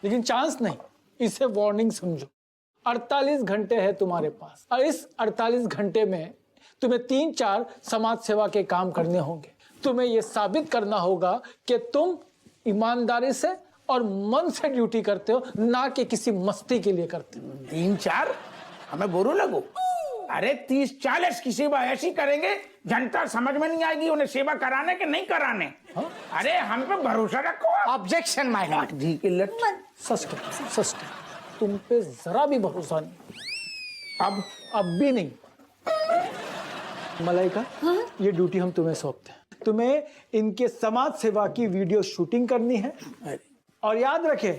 लेकिन चांस नहीं, इसे वार्निंग समझो। 48 घंटे है तुम्हारे पास, और इस 48 घंटे में तुम्हें 3-4 समाज सेवा के काम करने होंगे। तुम्हें यह साबित करना होगा कि तुम ईमानदारी से और मन से ड्यूटी करते हो, ना कि किसी मस्ती के लिए करते हो। 3-4 हमें बुरू लगो? अरे 30-40 की सेवा ऐसी करेंगे जनता समझ में नहीं आएगी उन्हें सेवा कराने के नहीं कराने। अरे हम पे भरोसा रखो। Objection my Lord. जी की लट। सस्ते तुम पे जरा भी भरोसा नहीं, अब भी नहीं। मलाइका, ये ड्यूटी हम तुम्हें सौंपते हैं। तुम्हें इनके समाज सेवा की वीडियो शूटिंग करनी है, और याद रखें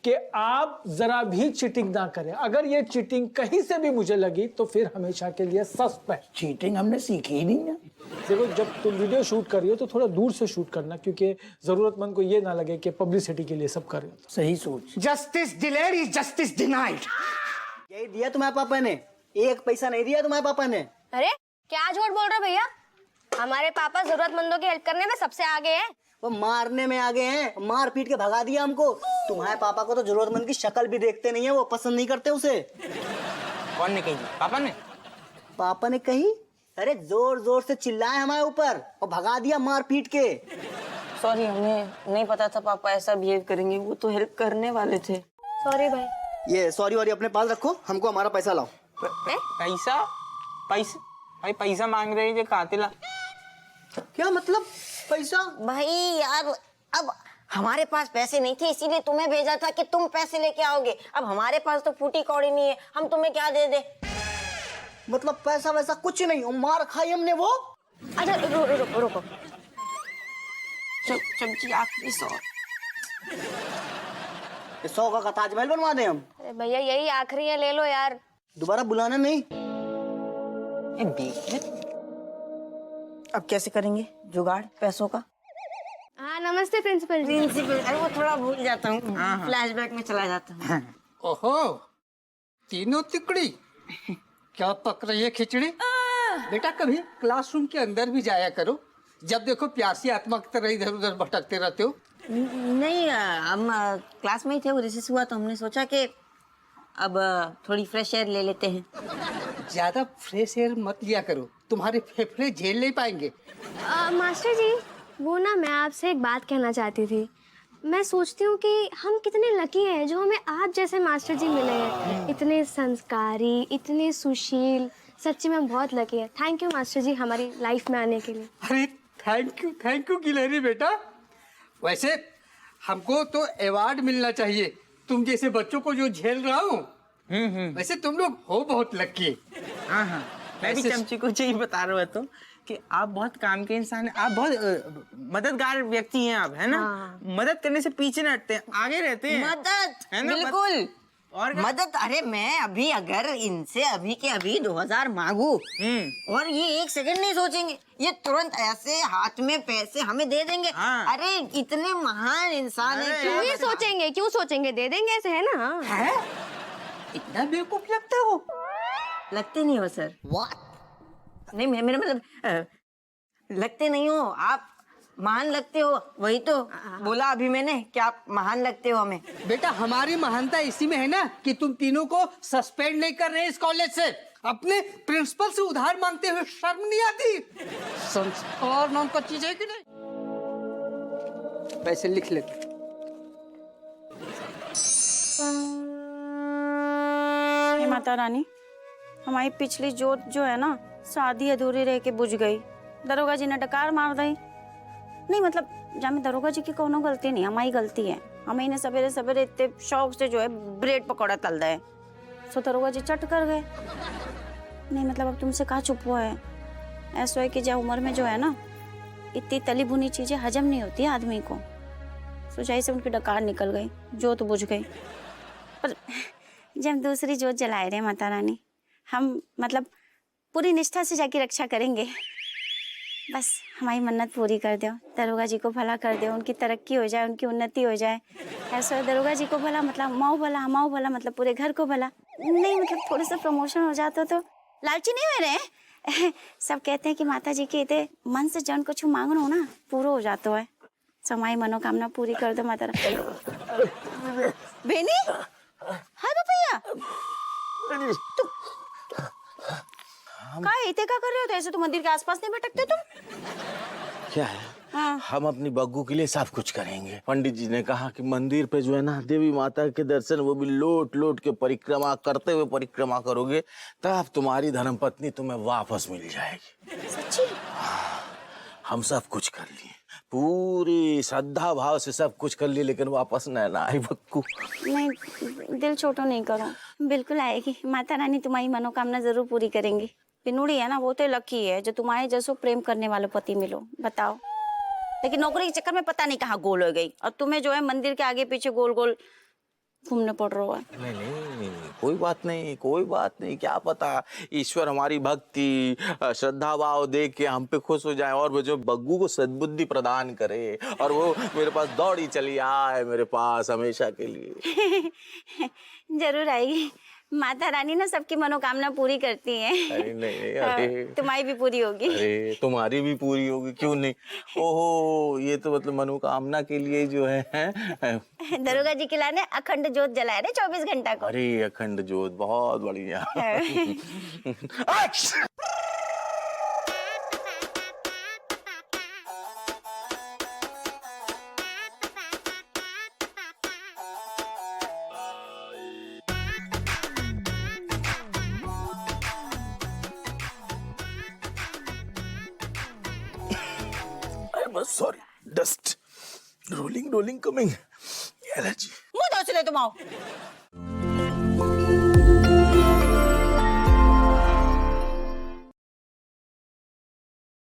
कि आप जरा भी चीटिंग ना करें। अगर ये चीटिंग कहीं से भी मुझे लगी तो फिर हमेशा के लिए सस्पेंड। चीटिंग हमने सीखी ही नहीं है। देखो, जब तुम वीडियो शूट कर रही हो तो थोड़ा दूर से शूट करना, क्योंकि जरूरतमंद को ये ना लगे कि पब्लिसिटी के लिए सब कर रहे हो। सही सोच। Justice delayed is justice denied. यही दिया तुम्हारे पापा ने, 1 पैसा नहीं दिया तुम्हारे पापा ने। अरे क्या झूठ बोल रहे हो भैया, हमारे पापा जरूरतमंदों की हेल्प करने में सबसे आगे हैं। वो मारने में आगे हैं, मार पीट के भगा दिया हमको। तुम्हारे पापा को तो जरूरतमंद की शक्ल भी देखते नहीं है, वो पसंद नहीं करते उसे। कौन ने कही? पापा ने? पापा ने कही? अरे जोर जोर से चिल्लाए हमारे ऊपर और भगा दिया मार पीट के। सॉरी, हमें नहीं पता था पापा ऐसा बिहेव करेंगे, वो तो हेल्प करने वाले थे। सॉरी भाई। ये सॉरी वारी अपने पास रखो, हमको हमारा पैसा लाओ। पैसा? भाई पैसा मांग रहे थे, कातिला। क्या मतलब पैसा? भाई यार, अब हमारे पास पैसे नहीं थे, इसीलिए तुम्हें भेजा था कि तुम पैसे लेके आओगे। अब हमारे पास तो फूटी कौड़ी नहीं है, हम तुम्हें क्या दे दे? मतलब पैसा वैसा कुछ नहीं, और मार खाई हमने वो। अच्छा रुको। सब्जी आखिरी 100। 100 का ताजमहल बनवा दें हम? अरे भैया यही आखिरी है, ले लो यार। दोबारा बुलाना नहीं। अब कैसे करेंगे जुगाड़ पैसों का? हाँ नमस्ते प्रिंसिपल जी। अरे वो थोड़ा भूल जाता हूँ, फ्लैशबैक में चला जाता हूँ। ओहो, तीनों तिकड़ी क्या पक रही है खिचड़ी? बेटा कभी क्लासरूम के अंदर भी जाया करो, जब देखो प्यासी आत्मा की तरह इधर उधर भटकते रहते हो। नहीं, हम क्लास में ही थे, वो रिसेस हुआ तो हमने सोचा कि अब थोड़ी फ्रेश एयर ले लेते हैं। ज्यादा फ्रेश एयर मत लिया करो, तुम्हारे फेफड़े झेल नहीं पाएंगे। मास्टर जी, वो ना मैं आपसे एक बात कहना चाहती थी। मैं सोचती हूँ कि हम कितने लकी हैं जो हमें आप जैसे मास्टर जी मिले हैं। इतने संस्कारी, इतने सुशील, सच्ची में हम बहुत लकी हैं। थैंक यू मास्टर जी हमारी लाइफ में आने के लिए। अरे थैंक यू गिलहरी बेटा। वैसे हमको तो अवार्ड मिलना चाहिए, तुम जैसे बच्चों को जो झेल रहा हूँ। वैसे तुम लोग हो बहुत लकी। हाँ, मैं भी चमची को यही बता रहा हूँ तो कि आप बहुत काम के इंसान हैं, आप बहुत मददगार व्यक्ति हैं आप, है ना? मदद करने से पीछे नहीं हटते, आगे रहते हैं। मदद, है ना? बिल्कुल। और मदद, अरे मैं अभी अगर इनसे अभी के अभी 2000 मांगू और ये 1 सेकंड नहीं सोचेंगे, ये तुरंत ऐसे हाथ में पैसे हमें दे देंगे। हाँ। अरे इतने महान इंसान है। क्यों सोचेंगे, दे देंगे, ऐसे है ना? है? इतना बेवकूफ लगता हो? लगते नहीं हो सर। नहीं मेरा मतलब लगते नहीं हो, आप महान लगते हो, वही तो बोला अभी मैंने कि आप महान लगते हो हमें। बेटा हमारी महानता इसी में है ना कि तुम तीनों को सस्पेंड नहीं कर रहे इस कॉलेज से। अपने प्रिंसिपल से उधार मांगते हुए शर्म नहीं आती? संस्कार नाम का चीज है कि नहीं? पैसे लिख लेते। हे माता रानी, हमारी पिछली जोत जो है ना, शादी अधूरी रह के बुझ गई। दरोगा जी ने डकार मार दी। नहीं मतलब जामे दरोगा जी की कोनो गलती नहीं, हमारी गलती है। हम इन्हें सवेरे सवेरे इतने शौक से जो है ब्रेड पकौड़ा तल रहे, सो दरोगा जी चट कर गए। नहीं मतलब अब तुमसे कहा छुप हुआ है। ऐसा है कि जब उम्र में जो है ना, इतनी तली भुनी चीजें हजम नहीं होती आदमी को। सोचाई से उनकी डकार निकल गई, जोत बुझ गई। पर जब दूसरी जोत जलाए रहे माता रानी, हम मतलब पूरी निष्ठा से जाके रक्षा करेंगे। बस हमारी मन्नत पूरी कर दो, दरोगा जी को भला कर दो, उनकी तरक्की हो जाए, उनकी उन्नति हो जाए। ऐसा दरोगा जी को भला मतलब माओ भला, हमाओ भला मतलब पूरे घर को भला। नहीं मतलब थोड़ा सा प्रमोशन हो जाता तो लालची नहीं हो रहे। सब कहते हैं कि माता जी के इतने मन से जन कुछ मांगो ना पूरा हो जाता है। समाई मनोकामना पूरी कर दो माता रानी। बेनी हाय पपैया काय इथे का कर रहे हो? तो ऐसे तो मंदिर के आसपास नहीं भटकते तुम? क्या है? हाँ। हम अपनी बग्गू के लिए सब कुछ करेंगे। पंडित जी ने कहा कि मंदिर पे जो है ना देवी माता के दर्शन वो भी लोट लोट के परिक्रमा करते हुए परिक्रमा करोगे तब तुम्हारी धर्मपत्नी तुम्हें वापस मिल जाएगी। सच्ची? हम सब कुछ कर लिए, पूरी श्रद्धा भाव से सब कुछ कर लिए, लेकिन वापस न आई बग्गू। नहीं, दिल छोटा नहीं करो, बिल्कुल आएगी। माता रानी तुम्हारी मनोकामना जरूर पूरी करेंगी। पिनुड़ी है ना, वो तो लकी है जो तुम्हारे जैसो प्रेम करने वाले पति मिलो। बताओ, लेकिन नौकरी के चक्कर में पता नहीं कहाँ गोल हो गई और तुम्हें जो है मंदिर के आगे पीछे गोल गोल घूमने पड़ रहा है। नहीं, कोई बात नहीं, कोई बात नहीं। क्या पता ईश्वर हमारी भक्ति श्रद्धा भाव देख के हम पे खुश हो जाए और वो जो बग्गू को सद्बुद्धि प्रदान करे और वो मेरे पास दौड़ी चली आए मेरे पास हमेशा के लिए। जरूर आएगी। माता रानी ना सबकी मनोकामना पूरी करती है। अरे नहीं, अरे तुम्हारी भी पूरी होगी। अरे तुम्हारी भी पूरी होगी, क्यों नहीं। ओहो, ये तो मतलब मनोकामना के लिए जो है दरोगा जी के लाने अखंड जोत जलाए रे 24 घंटा को। अरे अखंड जोत, बहुत बढ़िया। Sorry, dust. Rolling, coming. Allergy. मुंह धो ले तुम आओ।